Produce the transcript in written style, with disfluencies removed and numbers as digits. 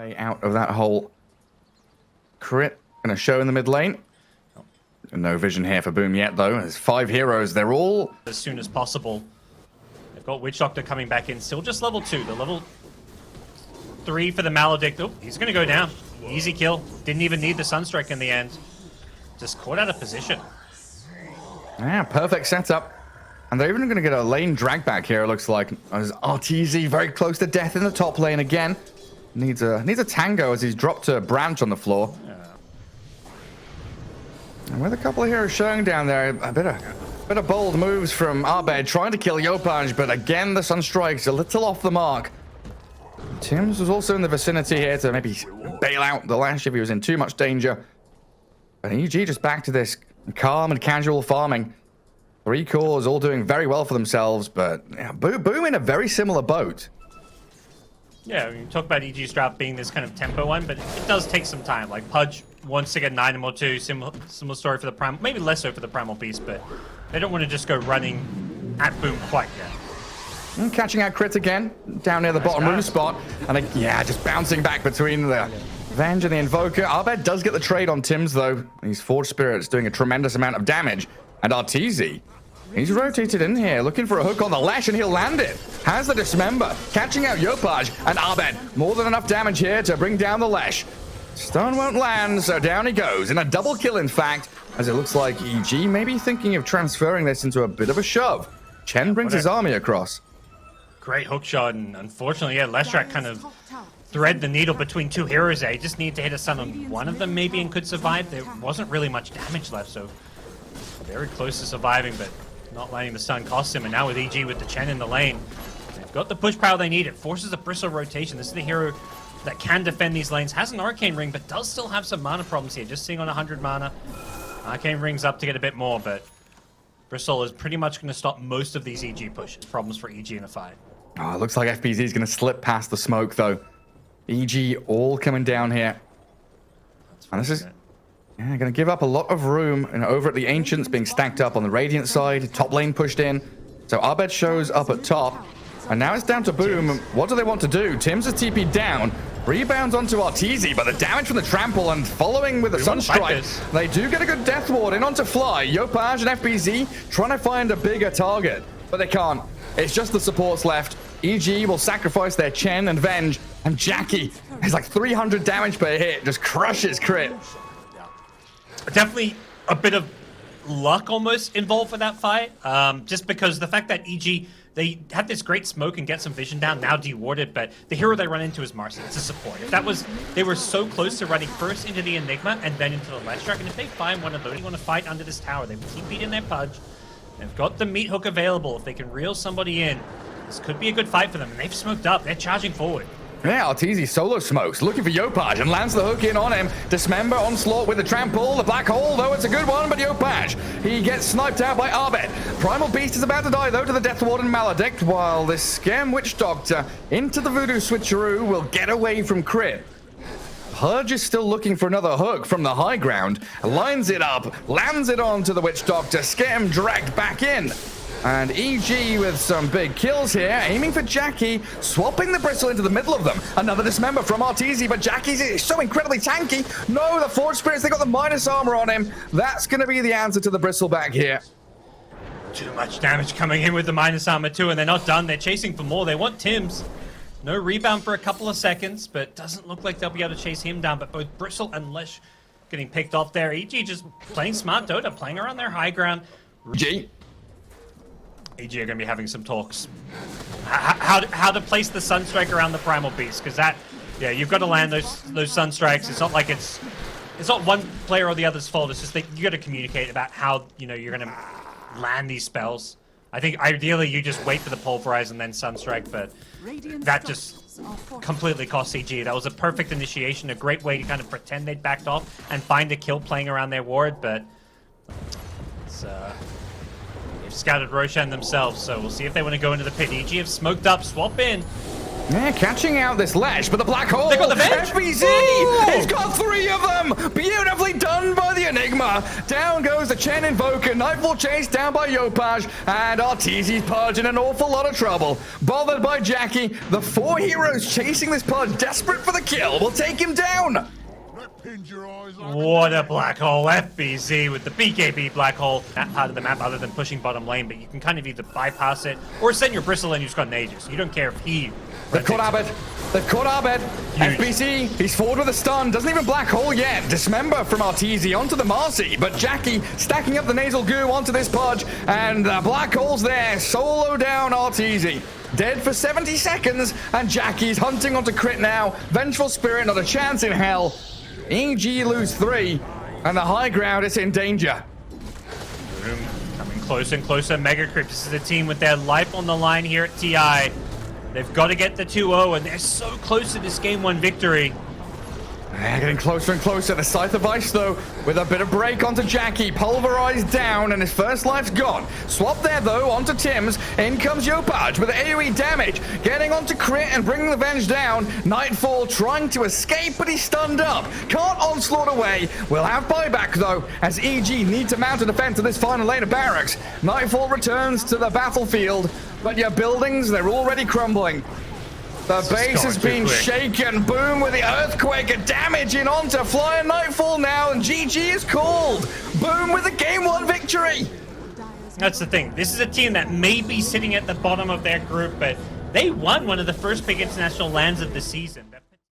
way out of that hole. Crit gonna show in the mid lane. No vision here for Boom yet, though. There's 5 heroes. They're all as soon as possible. They've got Witch Doctor coming back in. Still just level 2. The level 3 for the Maledict. Oh, he's going to go down. Easy kill. Didn't even need the Sunstrike in the end. Just caught out of position. Yeah, perfect setup. And they're even going to get a lane drag back here, it looks like. As RTZ very close to death in the top lane again. Needs a tango as he's dropped a branch on the floor. And with a couple of heroes showing down there, a bit of bold moves from Abed trying to kill Yopaj, but again the Sunstrike's a little off the mark. Tims was also in the vicinity here to maybe bail out the Lash if he was in too much danger. But EG just back to this calm and casual farming. 3 cores all doing very well for themselves, but yeah, Boom in a very similar boat. Yeah, we talk about EG's draft being this kind of tempo one, but it does take some time. Like Pudge wants to get an item or two, similar story for the Primal, maybe less so for the Primal Beast, but they don't want to just go running at Boom quite yet. And catching out Crit again, down near the bottom room spot, and yeah, just bouncing back between the Venge and the Invoker. Abed does get the trade on Tims though. These Forge Spirits doing a tremendous amount of damage, and RTZ. He's rotated in here, looking for a hook on the Lash, and he'll land it. Has the Dismember, catching out Yopaj, and Abed. More than enough damage here to bring down the Lash. Stun won't land, so down he goes. In a double kill, in fact, as it looks like EG may be thinking of transferring this into a bit of a shove. Chen brings his army across. Great hook shot, and unfortunately, yeah, Leshrac kind of thread the needle between 2 heroes there. He just needed to hit a stun on one of them maybe and could survive. There wasn't really much damage left, so very close to surviving, but not letting the stun cost him. And now with EG with the Chen in the lane, they've got the push power they need. It forces a Bristle rotation. This is the hero that can defend these lanes. Has an Arcane Ring, but does still have some mana problems here. Just seeing on 100 mana. Arcane Ring's up to get a bit more, but Bristle is pretty much going to stop most of these EG problems for EG in a fight. Oh, it looks like FBZ is going to slip past the smoke, though. EG all coming down here. And this is going to give up a lot of room. And over at the Ancients being stacked up on the Radiant side. Top lane pushed in. So Abed shows up at top. And now it's down to Boom. What do they want to do? Tims is TP'd down. Rebounds onto RTZ, but the damage from the trample and following with the Sunstrike. They do get a good Death Ward in onto Fly. Yopaj and FBZ trying to find a bigger target, but they can't. It's just the supports left. EG will sacrifice their Chen and Venge, and Jackie is like 300 damage per hit, just crushes Crit. Definitely a bit of luck almost involved for that fight, just because the fact that EG, they had this great smoke and get some vision down, now dewarded, but the hero they run into is Marcy. It's a support. If that was, they were so close to running first into the Enigma and then into the Leshrac, and if they find one of those, you want to fight under this tower, they've TP'd in their Pudge, they've got the meat hook available. If they can reel somebody in, this could be a good fight for them, and they've smoked up, they're charging forward. Yeah, RTZ solo smokes, looking for Yopaj and lands the hook in on him. Dismember onslaught with the trample. The black hole, though, it's a good one, but Yopaj, he gets sniped out by Abed. Primal Beast is about to die, though, to the Death Ward and Maledict, while this Scam Witch Doctor into the Voodoo switcheroo will get away from Crit. Pudge is still looking for another hook from the high ground, lines it up, lands it onto the Witch Doctor. Scam dragged back in. And EG with some big kills here, aiming for Jackie, swapping the Bristle into the middle of them. Another Dismember from RTZ, but Jackie's so incredibly tanky. No, the Forge Spirits, they got the minus armor on him. That's going to be the answer to the Bristle back here. Too much damage coming in with the minus armor too, and they're not done. They're chasing for more. They want Tims. No rebound for a couple of seconds, but doesn't look like they'll be able to chase him down. But both Bristle and Lesh getting picked off there. EG just playing smart Dota, playing around their high ground. EG are going to be having some talks. How to place the Sunstrike around the Primal Beast, because that, yeah, you've got to land those Sunstrikes. It's not like it's not one player or the other's fault. It's just that you got to communicate about how, you know, you're going to land these spells. I think ideally you just wait for the Pulverize and then Sunstrike, but that just completely cost EG. That was a perfect initiation, a great way to kind of pretend they'd backed off and find a kill playing around their ward, but it's they've scouted Roshan themselves, so we'll see if they want to go into the pit. EG have smoked up, swap in. Yeah, catching out this Lash, but the black hole. They got the Venge. FBZ! He's got 3 of them! Beautifully done by the Enigma. Down goes the Chen Invoker. Nightfall chased down by Yopaj, and Arteezy's Pudge in an awful lot of trouble. Bothered by Jackie, the 4 heroes chasing this Pudge, desperate for the kill, will take him down. What a black hole. FBZ with the BKB black hole. That part of the map other than pushing bottom lane, but you can kind of either bypass it or send your Bristle in who's got an Aegis. You don't care if he... They've caught Abed. They've caught Abed. FBC, he's forward with a stun. Doesn't even black hole yet. Dismember from Arteezy onto the Marcy, but Jackie stacking up the nasal goo onto this Pudge, and the black hole's there. Solo down Arteezy. Dead for 70 seconds, and Jackie's hunting onto crit now. Vengeful Spirit, not a chance in hell. EG lose 3, and the high ground is in danger. Coming closer and closer. Mega Crypt, this is a team with their life on the line here at TI. They've got to get the 2-0, and they're so close to this game 1 victory. They're getting closer and closer. The Scythe of Ice, though, with a bit of break onto Jackie. Pulverized down, and his first life's gone. Swap there, though, onto Tim's. In comes Yopaj with AoE damage. Getting onto crit and bringing the Venge down. Nightfall trying to escape, but he's stunned up. Can't onslaught away. We'll have buyback, though, as EG need to mount a defense to this final lane of barracks. Nightfall returns to the battlefield, but your buildings, they're already crumbling. The base has been shaken. Boom with the earthquake and damage in onto Flying Nightfall now, and GG is called. Boom with the game 1 victory. That's the thing. This is a team that may be sitting at the bottom of their group, but they won one of the first big international lands of the season.